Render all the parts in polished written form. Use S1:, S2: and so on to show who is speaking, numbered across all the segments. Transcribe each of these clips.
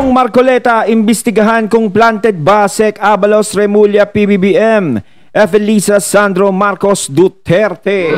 S1: Bong Marcoleta, imbestigahan kung planted ba Sec Abalos Remulla PBBM. Evelisa Sandro Marcos Duterte.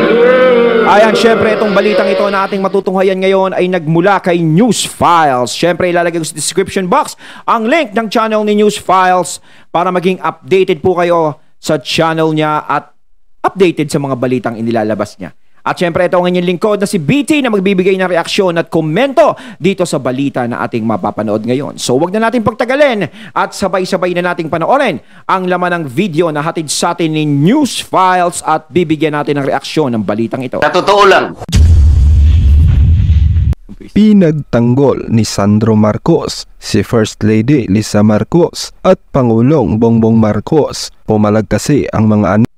S1: Ayan, syempre itong balitang ito na ating matutunghayan ngayon ay nagmula kay News Files. Syempre ilalagay ko sa description box ang link ng channel ni News Files para maging updated po kayo sa channel niya at updated sa mga balitang inilalabas niya. At syempre ito ang inyong lingkod na si BT na magbibigay ng reaksyon at komento dito sa balita na ating mapapanood ngayon. So wag na natin pagtagalin at sabay-sabay na nating panoorin ang laman ng video na hatid sa atin ni News Files at bibigyan natin ng reaksyon ng balitang ito.
S2: Sa totoo lang.
S3: Pinagtanggol ni Sandro Marcos si First Lady Lisa Marcos at Pangulong Bongbong Marcos. Pumalag kasi ang mga anak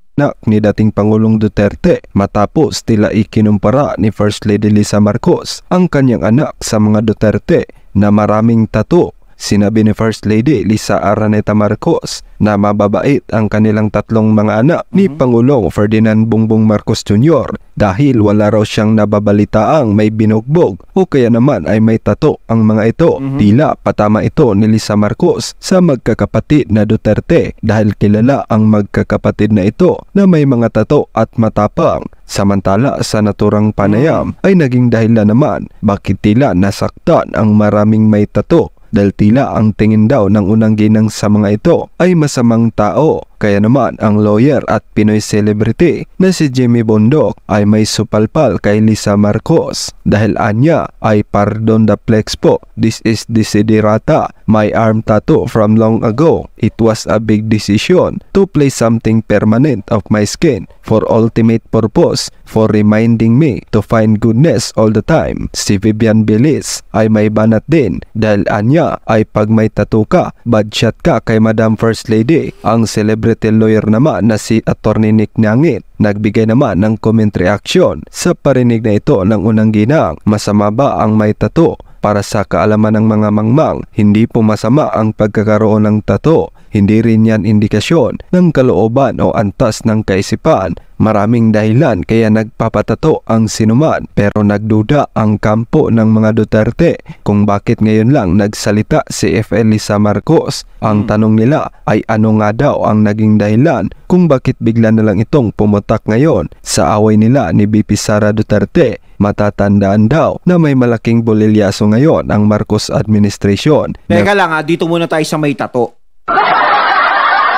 S3: ni dating Pangulong Duterte matapos tila ikinumpara ni First Lady Lisa Marcos ang kanyang anak sa mga Duterte na maraming tattoo. Sinabi ni First Lady Lisa Araneta Marcos na mababait ang kanilang tatlong mga anak ni Pangulong Ferdinand Bongbong Marcos Jr. dahil wala raw siyang nababalitaang may binugbog o kaya naman ay may tato ang mga ito. Tila patama ito ni Lisa Marcos sa magkakapatid na Duterte dahil kilala ang magkakapatid na ito na may mga tato at matapang. Samantala sa naturang panayam ay naging dahilan naman bakit tila nasaktan ang maraming may tato. Dahil tila ang tingin daw ng unang ginang sa mga ito ay masamang tao. Kaya naman ang lawyer at Pinoy celebrity na si Jimmy Bondok ay may supalpal kay Lisa Marcos dahil anya ay pardon the flex po. This is desiderata, my arm tattoo from long ago. It was a big decision to place something permanent of my skin for ultimate purpose for reminding me to find goodness all the time. Si Vivian Bilis ay may banat din dahil anya ay pag may tattoo ka, bad shot ka kay Madam First Lady. Ang celebrity lawyer naman na si Attorney Nick Nyangit nagbigay naman ng comment reaction sa parinig na ito ng unang ginang. Masama ba ang may tattoo? Para sa kaalaman ng mga mangmang, hindi po masama ang pagkakaroon ng tattoo. Hindi rin yan indikasyon ng kalooban o antas ng kaisipan. Maraming dahilan kaya nagpapatato ang sinuman pero nagduda ang kampo ng mga Duterte kung bakit ngayon lang nagsalita si FL Lisa Marcos. Ang tanong nila ay ano nga daw ang naging dahilan kung bakit bigla na lang itong pumutak ngayon sa away nila ni BP Sara Duterte. Matatandaan daw na may malaking bolilyaso ngayon ang Marcos administration.
S1: Teka lang dito muna tayo sa may tato.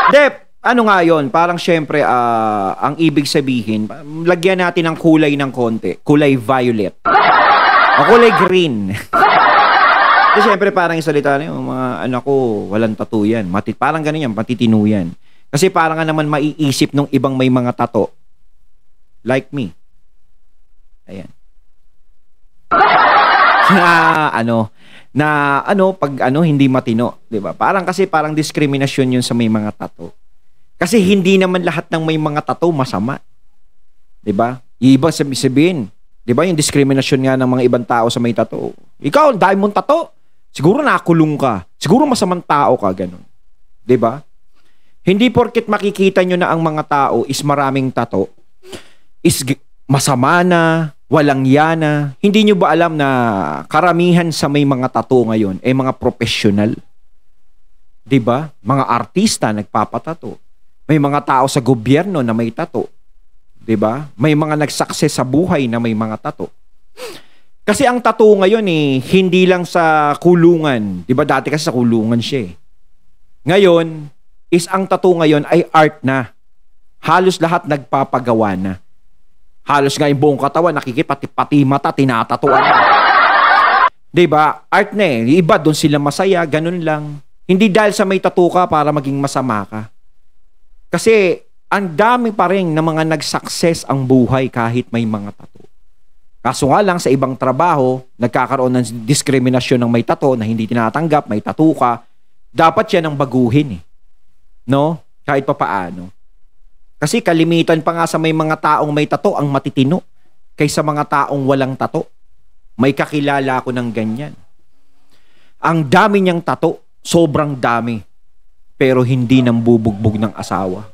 S1: Dep, ano nga yun? Parang syempre, ang ibig sabihin, lagyan natin ng kulay ng konti. Kulay violet. O kulay green. Kasi syempre parang yung salita na yung mga anak ko, walang tattoo yan. Parang ganun yan, matitino yan. Kasi parang nga naman maiisip nung ibang may mga tattoo. Like me. Ayan. Pag hindi matino, 'di ba? Parang diskriminasyon 'yun sa may mga tattoo. Kasi hindi naman lahat ng may mga tattoo masama. 'Di ba? Ibang sabihin, 'di ba, yung diskriminasyon nga ng mga ibang tao sa may tattoo. Ikaw, dahil mong tattoo, siguro nakulong ka. Siguro masamang tao ka, ganun. 'Di ba? Hindi porket makikita nyo na ang mga tao is maraming tattoo is masama na, walang yana. Hindi nyo ba alam na karamihan sa may mga tattoo ngayon ay mga professional? 'Di ba? Mga artista nagpapatato. May mga tao sa gobyerno na may tattoo. 'Di ba? May mga nag-success sa buhay na may mga tattoo. Kasi ang tattoo ngayon hindi lang sa kulungan. 'Di ba? Dati kasi sa kulungan siya. Ngayon, is ang tattoo ngayon ay art na. Halos lahat nagpapagawa na. Halos nga yung buong katawan, pati mata, tinatatuan na. Diba? Art na Iba, doon sila masaya, ganun lang. Hindi dahil sa may tattoo ka para maging masama ka. Kasi, ang dami pa rin na mga nag-success ang buhay kahit may mga tattoo. Kaso nga lang, sa ibang trabaho, nagkakaroon ng diskriminasyon ng may tattoo na hindi tinatanggap, may tattoo ka. Dapat yan ang baguhin No? Kahit pa paano. Kasi kalimitan pa nga sa may mga taong may tato ang matitino kaysa mga taong walang tato. May kakilala ko ng ganyan. Ang dami niyang tato, sobrang dami. Pero hindi nang bubugbog ng asawa.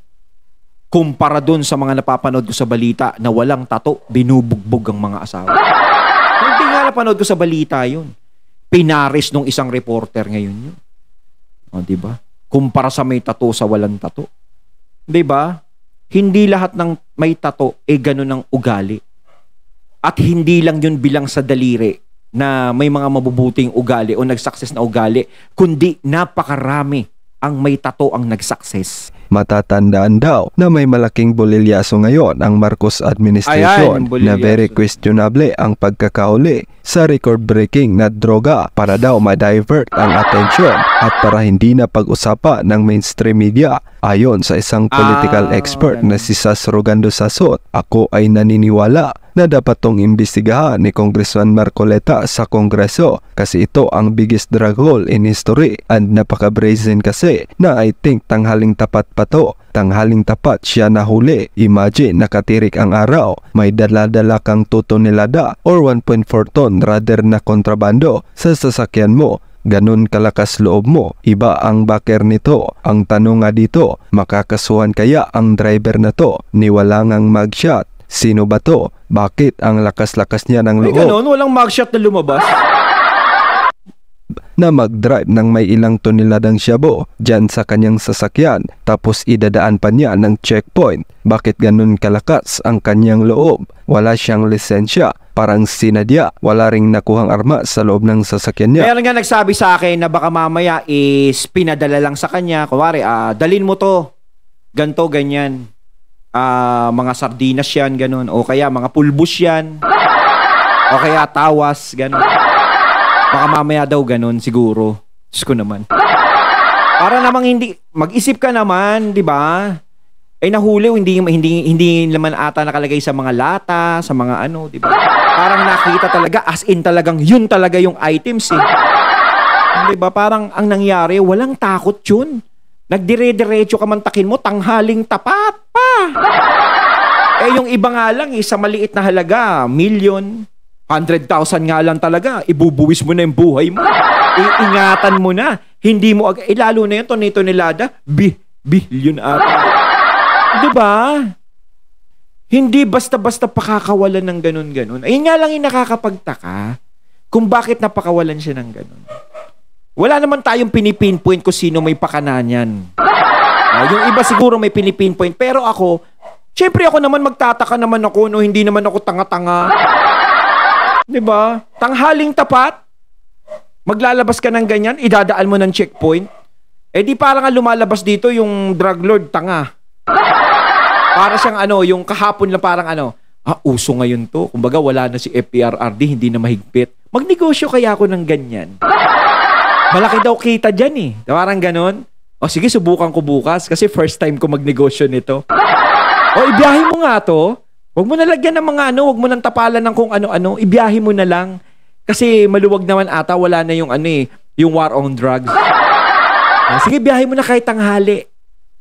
S1: Kumpara dun sa mga napapanood ko sa balita na walang tato, binubugbog ang mga asawa. Hindi nga napanood ko sa balita yun. pinaris nung isang reporter ngayon yun. O, di ba? Kumpara sa may tato sa walang tato. Di ba? Hindi lahat ng may tato ganun ang ugali. At hindi lang yun bilang sa daliri na may mga mabubuting ugali o nag-success na ugali, kundi napakarami ang may tato ang nag-success.
S3: Matatandaan daw na may malaking bolilyaso ngayon ang Marcos administration na very questionable ang pagkakauli sa record-breaking na droga para daw ma-divert ang atensyon at para hindi na pag-usapan ng mainstream media. Ayon sa isang political expert na si Sas Rogando Sasot, ako ay naniniwala na dapat tong imbestigahan ni Congressman Marcoleta sa Kongreso kasi ito ang biggest drug haul in history and napaka-brazen kasi na I think tanghaling tapat pa to. Tanghaling tapat siya nahuli. Imagine nakatirik ang araw, may dala-dala kang 2 tonelada or 1.4 ton rather na kontrabando sa sasakyan mo. Ganun kalakas loob mo, iba ang backer nito. Ang tanong nga dito, makakasuhan kaya ang driver na to ni wala ngang mugshot? Sino ba to? Bakit ang lakas-lakas niya ng loob?
S1: Ay ganun, walang mugshot na lumabas.
S3: Na mag-drive ng may ilang toneladang shabu dyan sa kanyang sasakyan tapos idadaan pa niya ng checkpoint. Bakit ganun kalakas ang kanyang loob? Wala siyang lisensya, parang sinadya, wala ring nakuhang arma sa loob ng sasakyan niya.
S1: Meron nga nagsabi sa akin na baka mamaya is pinadala lang sa kanya. Kunwari, dalin mo to, ganto, ganyan. Mga sardinas yan, ganun. O kaya mga pulbus yan. O kaya tawas, ganun. Baka mamaya daw ganun siguro. Diyos ko naman. Para namang hindi, mag-isip ka naman, di ba? Nahuli, hindi naman ata nakalagay sa mga lata, sa mga ano, di ba? Parang nakita talaga, as in talagang, yun talaga yung items eh. Di ba? Parang ang nangyari, walang takot yun. Nagdire-diretso ka mantakin mo, tanghaling tapat pa. Yung iba nga lang, sa maliit na halaga, million, 100,000 nga lang talaga, ibubuwis mo na yung buhay mo. Iingatan mo na. Hindi mo, lalo na yun, tonelada, billion ata. Diba? Hindi basta-basta pakakawalan ng ganun-ganun. Ayun nga lang yung nakakapagtaka kung bakit napakawalan siya ng ganun. Wala naman tayong pinipinpoint kung sino may pakana niyan. Yung iba siguro may pinipinpoint. Pero ako, syempre ako naman magtataka naman ako, no, hindi naman ako tanga-tanga. Diba? Tanghaling tapat, maglalabas ka ng ganyan, idadaan mo ng checkpoint. Di parang lumalabas dito yung drug lord tanga. Para siyang yung kahapon lang parang uso ngayon to. Kumbaga wala na si FPRRD, hindi na mahigpit. Magnegosyo kaya ako ng ganyan. Malaki daw kita dyan eh. Parang ganon. O sige, subukan ko bukas kasi first time ko magnegosyo nito. O ibiyahe mo nga to. Huwag mo nalagyan ng mga huwag mo nang tapalan ng kung ano-ano, ibiyahe mo na lang. Kasi maluwag naman ata, wala na yung yung war on drugs. Sige, biyahe mo na kahit tanghali.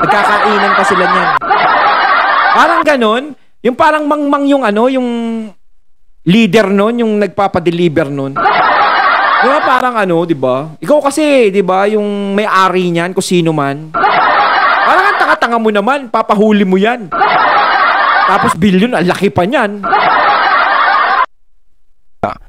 S1: Nagkakainan pa sila niyan. Parang ganon, yung parang mangmang yung yung leader nun, yung nagpapadeliver nun. Diba parang di ba? Ikaw kasi, di ba, yung may-ari niyan, kung sino man. Parang ang tanga-tanga mo naman, papahuli mo yan. Tapos billion, ang laki pa niyan.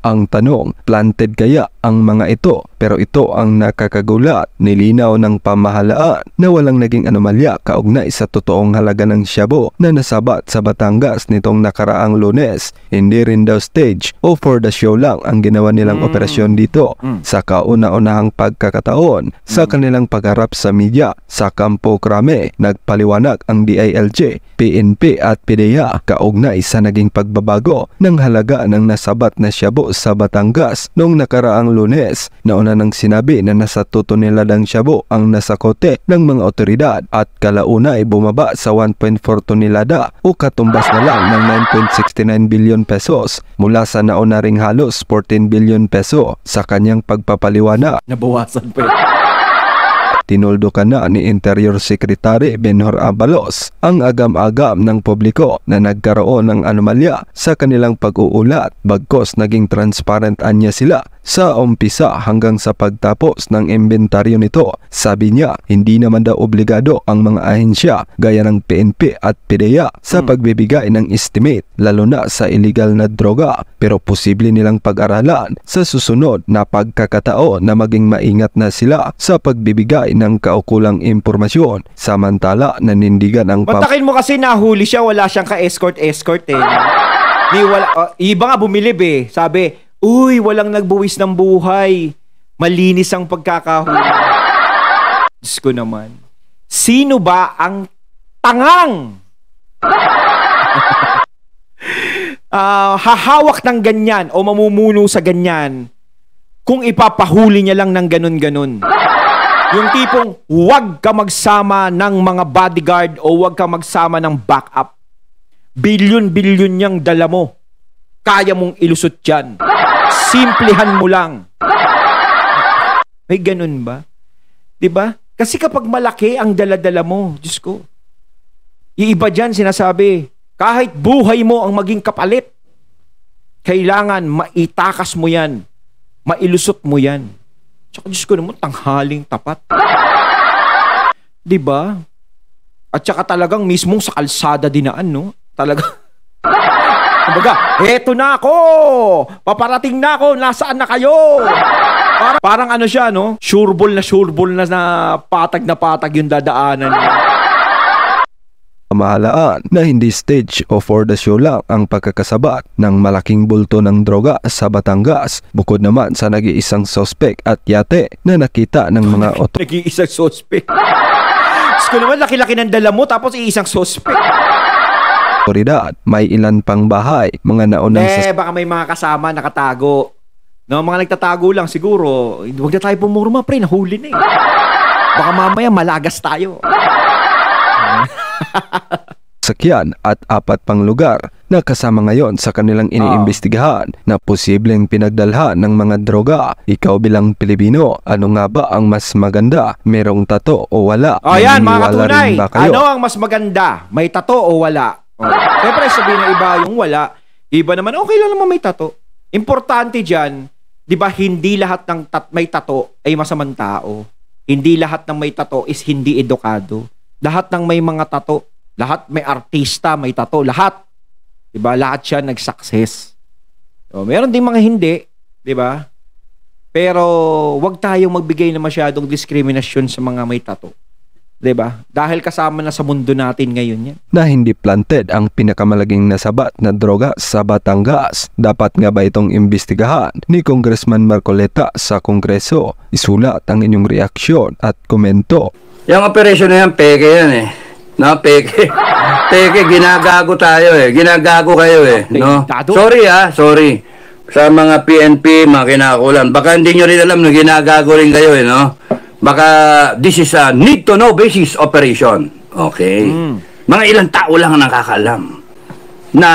S3: Ang tanong, planted kaya ang mga ito? Pero ito ang nakakagulat, nilinaw ng pamahalaan na walang naging anomalya kaugnay sa totoong halaga ng shabu na nasabat sa Batangas nitong nakaraang Lunes. Hindi rin daw stage o for the show lang ang ginawa nilang operasyon dito. Sa kauna-unahang pagkakataon, sa kanilang pagharap sa media, sa Campo Crame, nagpaliwanag ang DILG, PNP at PDEA kaugnay sa naging pagbabago ng halaga ng nasabat na shabu sa Batangas noong nakaraang Lunes. Nauna nang sinabi na nasa 2 toneladang shabu ang nasakote ng mga otoridad at kalauna ay bumaba sa 1.4 tonelada o katumbas na lang ng 9.69 billion pesos mula sa nauna ring halos 14 billion peso sa kanyang pagpapaliwanag.
S1: Nabawasan pa yun.
S3: Tinuldukan na ni Interior Secretary Benhur Abalos ang agam-agam ng publiko na nagkaroon ng anomalya sa kanilang pag-uulat bagkos naging transparent anya sila Sa umpisa hanggang sa pagtapos ng inventaryo nito, sabi niya hindi naman daw obligado ang mga ahensya gaya ng PNP at PDEA sa pagbibigay ng estimate lalo na sa illegal na droga, pero posible nilang pag-aralan sa susunod na pagkakataon na maging maingat na sila sa pagbibigay ng kaukulang impormasyon, samantala nanindigan ang
S1: Matakin mo kasi nahuli siya, wala siyang ka-escort eh. Iba nga bumilib eh. Sabi, uy, walang nagbuwis ng buhay. Malinis ang pagkakahuli. Diyos ko naman. Sino ba ang tangang? Hahawak ng ganyan o mamumuno sa ganyan kung ipapahuli niya lang ng ganun-ganun. Yung tipong huwag ka magsama ng mga bodyguard o huwag ka magsama ng backup. Bilyon-bilyon niyang dala mo. Kaya mong ilusot yan. Simplihan mo lang. May ganun ba? Diba? Kasi kapag malaki ang dala-dala mo, Diyos ko, iiba dyan sinasabi, kahit buhay mo ang maging kapalit, kailangan maitakas mo yan. Mailusot mo yan. Tsaka Diyos ko naman, tanghaling tapat. Diba? At tsaka talagang mismong sa kalsada dinaan, no? Talaga. Kumbaga, eto na ako! Paparating na ako! Nasaan na kayo? Parang ano siya, no? Sureball na patag yung dadaanan niya.
S3: Mahalaan na hindi stage o for the show lang ang pagkakasabat ng malaking bulto ng droga sa Batangas, bukod naman sa nag-iisang sospek at yate na nakita ng mga
S1: Nag-iisang sospek. Gusto naman, laki-laki ng dala mo tapos iisang sospek.
S3: otoridad. May ilan pang bahay, mga naunang
S1: baka may mga kasama nakatago. No, mga nagtatago lang siguro. Huwag na tayo pumurma, pre, nahuli na eh. Baka mamaya malagas tayo.
S3: sakyan at 4 pang lugar na kasama ngayon sa kanilang iniimbestigahan na posibleng pinagdalhan ng mga droga. Ikaw bilang Pilipino, ano nga ba ang mas maganda? Merong tato o wala?
S1: Yan mga katunay.
S3: Ba kayo?
S1: Ano ang mas maganda? May tato o wala? Siyempre sabihin na iba yung wala. Iba naman, okay lang naman may tato. Importante dyan, di ba hindi lahat ng may tato ay masamang tao. Hindi lahat ng may tato is hindi edukado. Lahat ng may mga tato, lahat may artista, may tato, lahat. Diba? Lahat siya nag-success. So, meron ding mga hindi, diba? Pero wag tayong magbigay na masyadong diskriminasyon sa mga may tato. Diba? Dahil kasama na sa mundo natin ngayon yan.
S3: Na hindi planted ang pinakamalaging nasabat na droga sa Batangas. Dapat nga ba itong imbestigahan ni Congressman Marcoleta sa Kongreso? Isulat ang inyong reaksyon at komento.
S2: Yung operasyon na yan, peke yan eh. No, peke. Peke, ginagago tayo eh. Ginagago kayo eh. No? Sorry sorry. Sa mga PNP, mga kinakulan. Baka hindi nyo rin alam na ginagago rin kayo eh, no? Baka this is a need to know basis operation. Okay. Mga ilang tao lang ang nakakaalam na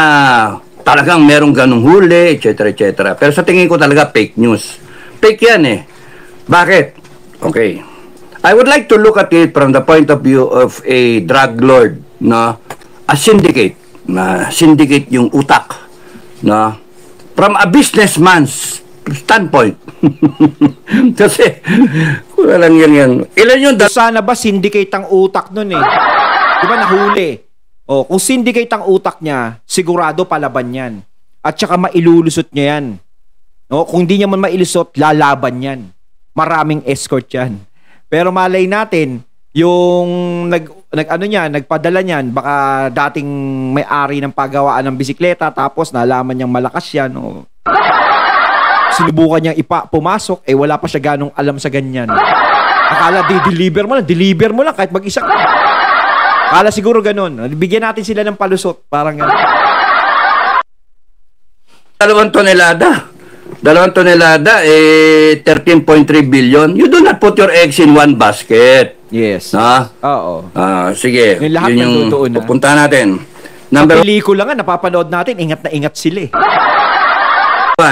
S2: talagang merong ganong huli, etc. etc. Pero sa tingin ko talaga fake news. Fake yan eh. Bakit? Okay. I would like to look at it from the point of view of a drug lord, no? A syndicate, na syndicate yung utak, no? From a businessman's standpoint. Kasi, wala lang yan. Ilan yung
S1: sana ba syndicate ang utak nun eh? Di ba nahuli? O, kung syndicate ang utak niya, sigurado palaban yan. At saka mailulusot niya yan. No? Kung di niya man mailusot, lalaban yan. Maraming escort yan. Pero malay natin, yung nagpadala niyan, baka dating may-ari ng pagawaan ng bisikleta, tapos nalaman niyang malakas yan, o sinubukan niyang pumasok, wala pa siya ganong alam sa ganyan. Akala, deliver mo lang kahit mag-isa ka. Akala siguro ganon. Bigyan natin sila ng palusot, parang gano'n.
S2: 2 tonelada, 13.3 billion. You do not put your eggs in one basket.
S1: Yes. Oo.
S2: Sige.
S1: Yung lahat ng totoo na.
S2: Pupunta natin.
S1: Number pelikula nga, napapanood natin, ingat na ingat sila.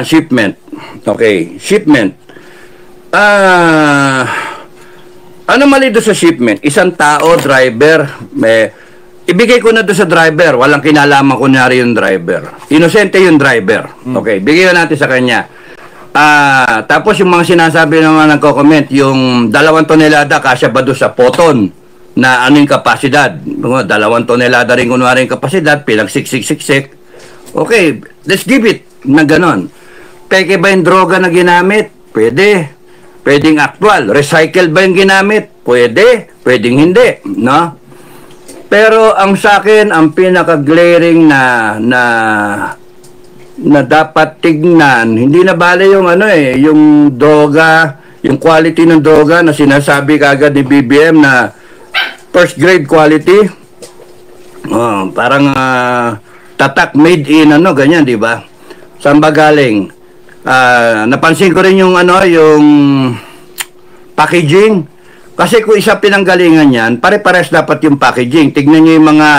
S2: Shipment. Okay. Shipment. Ano mali doon sa shipment? Isang tao, driver, ibigay ko na doon sa driver. Walang kinalaman kunyari yung driver. Inosente yung driver. Okay. Bigyan natin sa kanya. Tapos yung mga sinasabi naman nagko-comment, yung 2 tonelada kasya ba doon sa poton na ano yung kapasidad? 2 tonelada rin kunwari yung kapasidad, pinagsiksik-siksik. Okay, let's give it na ganon. Peke ba yung droga na ginamit? Pwede. Pwedeng actual. Recycle ba yung ginamit? Pwede. Pwedeng hindi. No? Pero ang sa akin, ang pinaka-glaring na dapat tignan, hindi na bale yung yung droga, yung quality ng droga na sinasabi kagad ni BBM na first grade quality. Parang tatak made in ganyan, di ba? Saan ba galing? Napansin ko rin yung yung packaging. Kasi kung isa pinanggalingan yan, pare-pares dapat yung packaging. Tignan nyo yung mga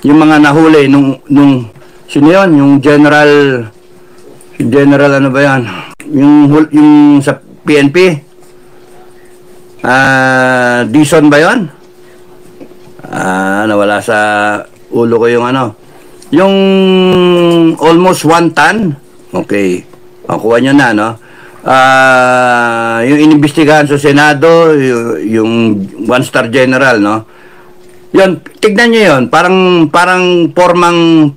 S2: yung mga nahuli nung sino yun? Yung general ano ba yan? Yung sa PNP? Dison ba yun? Nawala sa ulo ko yung yung almost 1 ton. Okay. Kuha nyo na, no? Yung inimbestigahan sa Senado, yung 1-star general, no? Yun, tignan nyo yun. Parang formang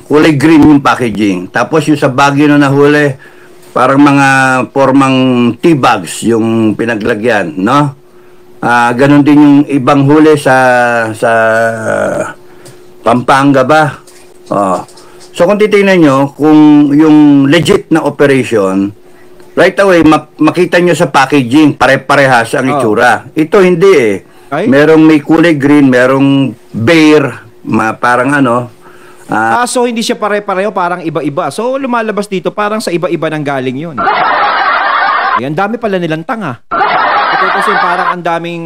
S2: kulay green yung packaging. Tapos yung sa Baguio na nahuli, parang mga formang tea bags yung pinaglagyan, no? Ganon din yung ibang huli sa Pampanga ba? So kung titingnan nyo, kung yung legit na operation, right away, makita nyo sa packaging, pare-parehas ang itsura. Ito hindi eh.
S1: Ay?
S2: Merong may kulay green, merong bear, parang
S1: so hindi siya pare-pareho, parang iba-iba. So lumalabas dito, parang sa iba-iba nang galing yun. Ang dami pala nilang tanga. Ito kasi parang ang daming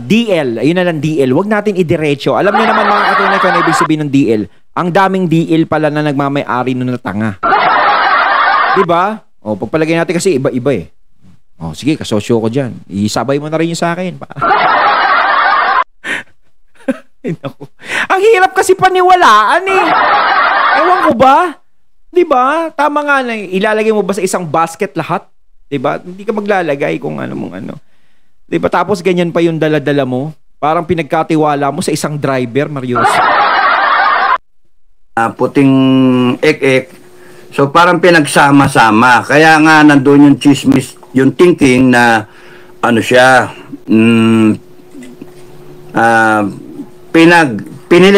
S1: DL, ayun na lang DL. Huwag natin idiretso. Alam niyo naman mga katunay kung ano ibig sabihin ng DL. Ang daming DL pala na nagmamay-ari nun na tanga. Diba? Pagpalagay natin kasi iba-iba eh. Sige, kasosyo ko dyan. Isabay mo na rin yung sa akin. Ang hirap kasi paniwalaan eh. Ewan ko ba? Diba? Tama nga na. Ilalagay mo ba sa isang basket lahat? Diba? Hindi ka maglalagay kung ano mong ano. Diba? Tapos ganyan pa yung dala-dala mo. Parang pinagkatiwala mo sa isang driver, Marios.
S2: Puting ek-ek. So parang pinagsama-sama. Kaya nga nandun yung chismis, yung thinking na siya,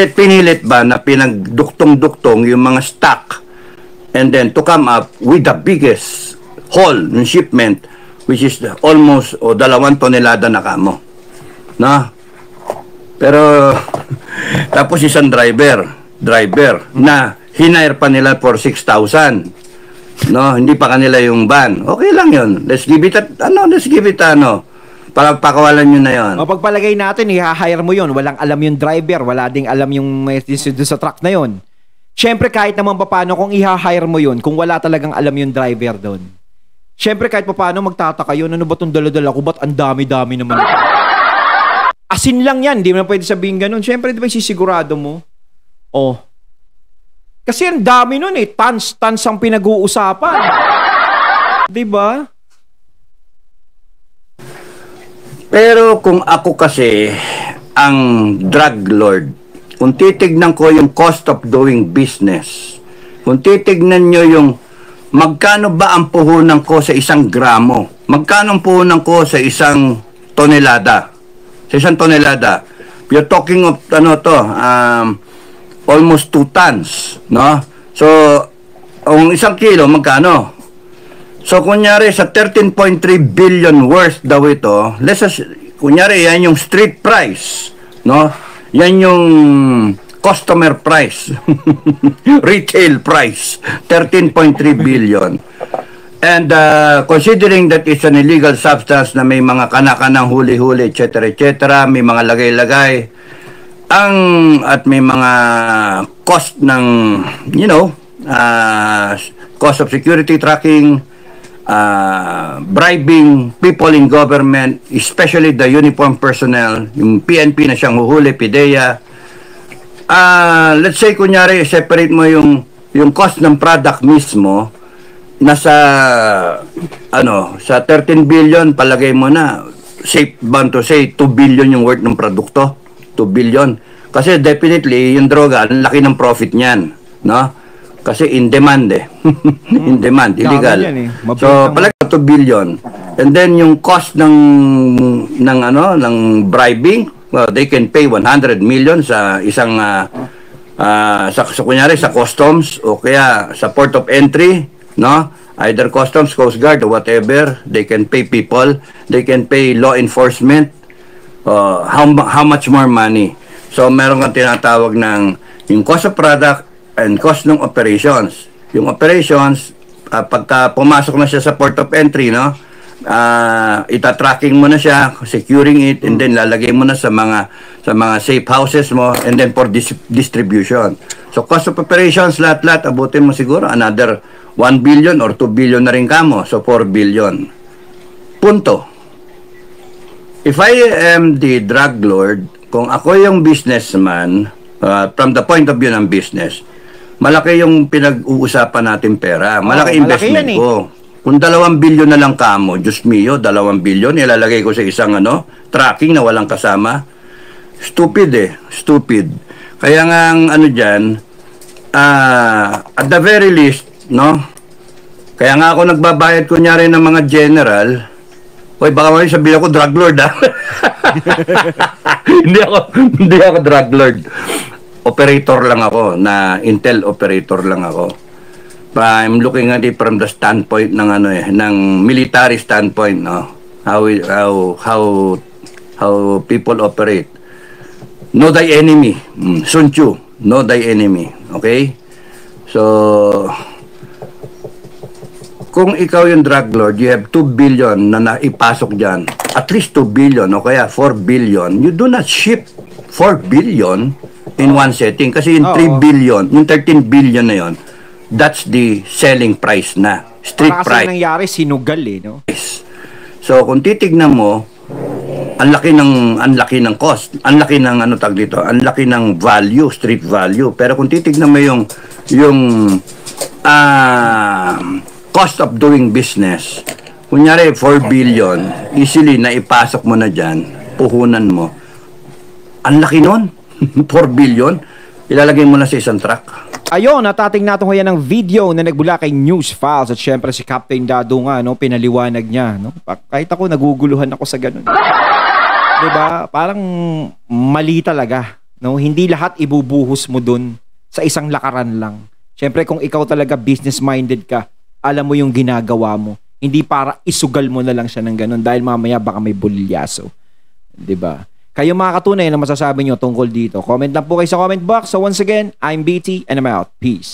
S2: pinilit ba na pinagduktong-duktong yung mga stock and then to come up with the biggest haul ng shipment, which is almost 2 tonelada na kamo. No? Pero tapos isang driver na hinire pa nila for 6,000. No, hindi pa kanila yung van. Okay lang 'yon. Let's give it para pakawalan nyo na 'yon.
S1: Pagpalagay natin, i-hire mo 'yon. Walang alam yung driver, wala ding alam yung may sa truck na 'yon. Siyempre kahit naman paano kung i-hire mo 'yon, kung wala talagang alam yung driver doon. Siyempre kahit paano magtataka yun, ano ba itong dala-dala ko? Ba't ang dami-dami naman ito? Asin lang yan, hindi mo na pwede sabihin ganun. Siyempre, di ba sisigurado mo? Kasi ang dami nun eh. Tons ang pinag-uusapan. Di ba?
S2: Pero kung ako kasi ang drug lord, kung titignan ko yung cost of doing business, kung titignan nyo yung magkano ba ang puhunan ko sa 1 gramo? Magkano ang puhunan ko sa 1 tonelada? Sa 1 tonelada. You're talking of almost 2 tons, no? So, ang 1 kilo magkano? So, kunyari sa 13.3 billion worth daw ito, kunyari yan yung street price, no? Yan yung customer price, retail price, 13.3 billion. And considering that it's an illegal substance na may mga kanakanang huli-huli, etc., may mga lagay-lagay, at may mga cost ng, cost of security tracking, bribing people in government, especially the uniformed personnel, yung PNP na siyang huhuli, PIDEA, let's say kunyari separate mo yung cost ng product mismo, nasa sa 13 billion palagay mo na, safe bound to say 2 billion yung worth ng produkto. 2 billion. Kasi definitely yung droga, ang laki ng profit niyan, no? Kasi in demand in demand, illegal. So palagay 2 billion. And then yung cost ng bribing, well, they can pay 100 million sa isang kunyari sa customs o kaya sa port of entry, no? Either customs, coast guard or whatever. They can pay people, they can pay law enforcement. How much more money? So meron kang tinatawag ng yung cost of product and cost ng operations. Yung operations, pagka pumasok na siya sa port of entry, no? Ita-tracking mo na siya, securing it, and then lalagay mo na sa mga safe houses mo, and then for distribution. So cost of operations, lahat-lahat, abutin mo siguro another 1 billion or 2 billion na rin kamo, so 4 billion. Punto. If I am the drug lord, kung ako yung businessman, from the point of view ng business, malaki yung pinag-uusapan natin pera. Malaki investment ko. Kung 2 billion na lang kamo, Diyos mio, 2 billion, ilalagay ko sa isang tracking na walang kasama. Stupid Stupid. Kaya nga ang dyan, at the very least, no? Kaya nga ako nagbabayad kunyari ng mga general. Hoy, baka may sabihin ako drug lord, hindi ako drug lord. Operator lang ako, na intel operator lang ako. I'm looking at it from the standpoint ng ng military standpoint, no? How people operate. Know thy enemy. Sun Tzu, know thy enemy. Okay? So kung ikaw yung drug lord, you have 2 billion na naipasok dyan, at least 2 billion o kaya 4 billion, you do not ship 4 billion in one setting. Kasi yung 3 billion, yung 13 billion na yon, that's the selling price na. Street price.
S1: Kasi nangyari, sinugal no?
S2: So kung titignan mo, ang laki ng cost, ang laki ng ang laki ng value, street value. Pero kung titignan mo yung cost of doing business, kunyari 4 billion, easily na ipasok mo na dyan, puhunan mo. Ang laki nun. 4 billion, ilalagay mo na sa isang truck.
S1: Ayun, natating natin ngayon ng video na nagbula kay News Files at syempre si Captain Dado nga, pinaliwanag niya. Kahit ako, naguguluhan ako sa ganun. Diba? Parang mali talaga. Hindi lahat ibubuhos mo dun sa isang lakaran lang. Syempre kung ikaw talaga business-minded ka, alam mo yung ginagawa mo. Hindi para isugal mo na lang siya ng ganun dahil mamaya baka may bulilyaso. Diba? Kayo mga katunay na masasabi nyo tungkol dito. Comment lang po kayo sa comment box. So once again, I'm BT and I'm out. Peace.